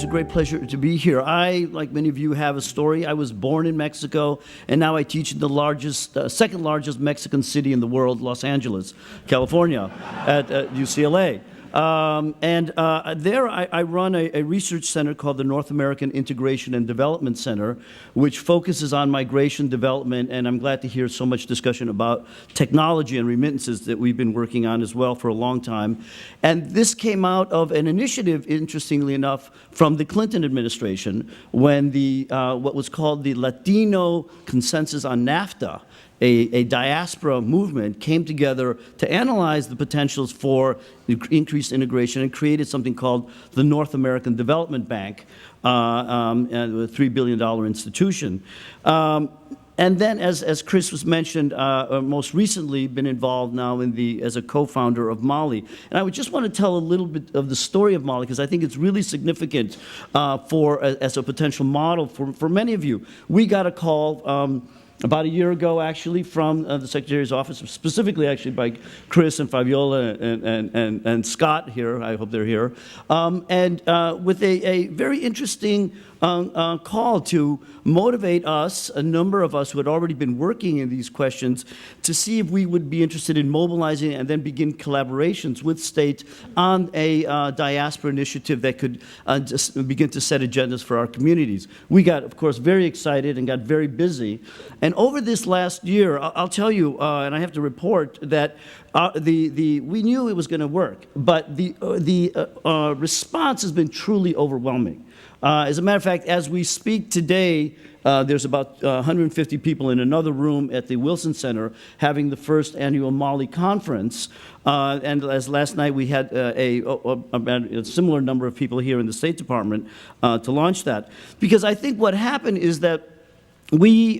great pleasure to be here. I, like many of you, have a story. I was born in Mexico, and now I teach in the largest, second largest Mexican city in the world, Los Angeles, California, at UCLA. There I run a research center called the North American Integration and Development Center, which focuses on migration development, and I'm glad to hear so much discussion about technology and remittances that we've been working on as well for a long time. And this came out of an initiative, interestingly enough, from the Clinton administration when the what was called the Latino Consensus on NAFTA, a diaspora movement, came together to analyze the potentials for increased integration and created something called the North American Development Bank, a $3 billion institution. And then, as Chris was mentioned, most recently been involved now in as a co-founder of Mali. And I would just want to tell a little bit of the story of Mali, because I think it's really significant as a potential model for many of you. We got a call about a year ago, actually, from the Secretary's office, specifically actually by Chris and Fabiola and Scott here, I hope they're here, with a very interesting call to motivate us, a number of us who had already been working in these questions, to see if we would be interested in mobilizing and then begin collaborations with states on a diaspora initiative that could just begin to set agendas for our communities. We got, of course, very excited and got very busy. And over this last year, I'll tell you, and I have to report that we knew it was going to work, but the response has been truly overwhelming. As a matter of fact, as we speak today, there's about 150 people in another room at the Wilson Center having the first annual Mali conference. And as last night we had a similar number of people here in the State Department to launch that. Because I think what happened is that we,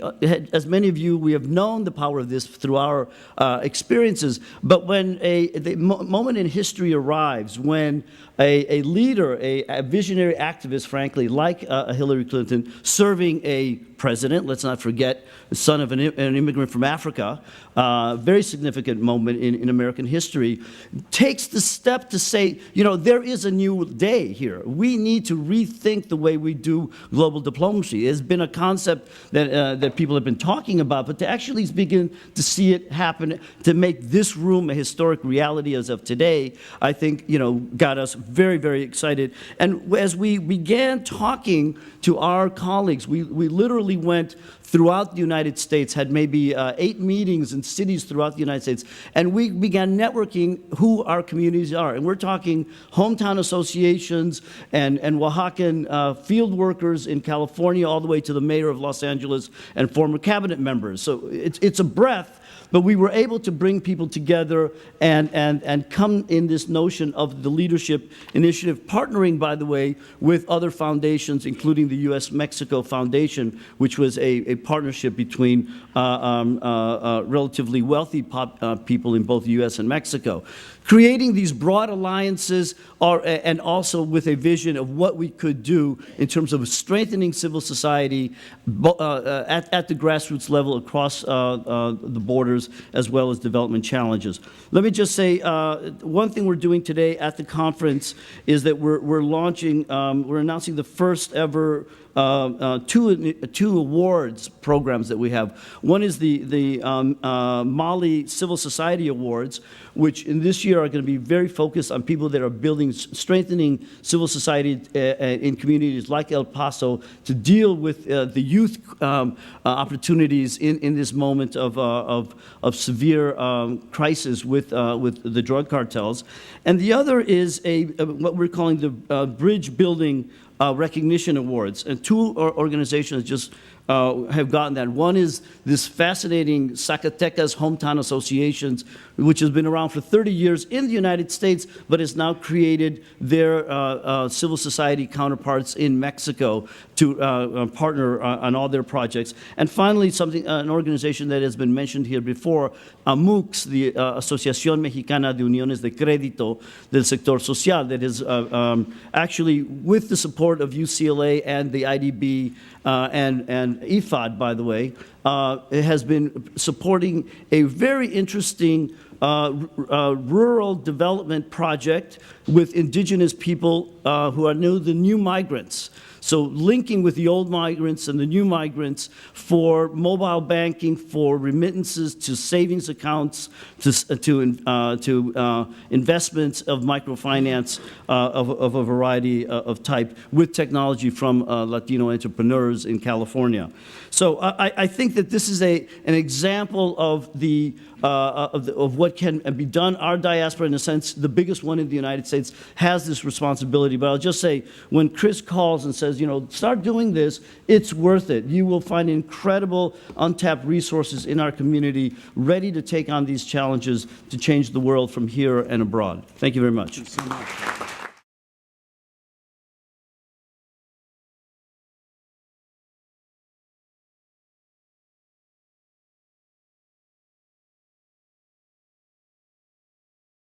as many of you, we have known the power of this through our experiences, but when the moment in history arrives when a leader, a visionary activist, frankly, like Hillary Clinton, serving a president, let's not forget, the son of an immigrant from Africa, very significant moment in American history, takes the step to say, you know, there is a new day here. We need to rethink the way we do global diplomacy. It's been a concept that people have been talking about, but to actually begin to see it happen, to make this room a historic reality as of today, I think, you know, got us very, very excited. And as we began talking to our colleagues, we literally went throughout the United States, had maybe 8 meetings in cities throughout the United States, and we began networking who our communities are. And we're talking hometown associations and Oaxacan field workers in California, all the way to the mayor of Los Angeles and former cabinet members. So it's a breadth. But we were able to bring people together and come in this notion of the leadership initiative, partnering, by the way, with other foundations, including the U.S.-Mexico Foundation, which was a partnership between relatively wealthy people in both the U.S. and Mexico. Creating these broad alliances and also with a vision of what we could do in terms of strengthening civil society at the grassroots level across the borders, as well as development challenges. Let me just say, one thing we're doing today at the conference is that we're launching, we're announcing the first ever two awards programs that we have. One is the Mali Civil Society Awards, which in this year are going to be very focused on people that are building, strengthening civil society in communities like El Paso to deal with the youth opportunities in this moment of severe crisis with the drug cartels. And the other is what we're calling the Bridge Building Recognition Awards, and 2 organizations just have gotten that. One is this fascinating Zacatecas Hometown Associations, which has been around for 30 years in the United States, but has now created their civil society counterparts in Mexico to partner on all their projects. And finally, an organization that has been mentioned here before, AMUCS, the Asociación Mexicana de Uniones de Crédito del Sector Social, that is actually, with the support of UCLA and the IDB and IFAD, by the way, it has been supporting a very interesting rural development project with indigenous people who are the new migrants. So linking with the old migrants and the new migrants for mobile banking, for remittances to savings accounts, to investments of microfinance of a variety of type with technology from Latino entrepreneurs in California. So I think that this is an example of what can be done. Our diaspora, in a sense, the biggest one in the United States, has this responsibility. But I'll just say, when Chris calls and says, start doing this, it's worth it. You will find incredible untapped resources in our community ready to take on these challenges to change the world from here and abroad. Thank you very much. Thank you so much.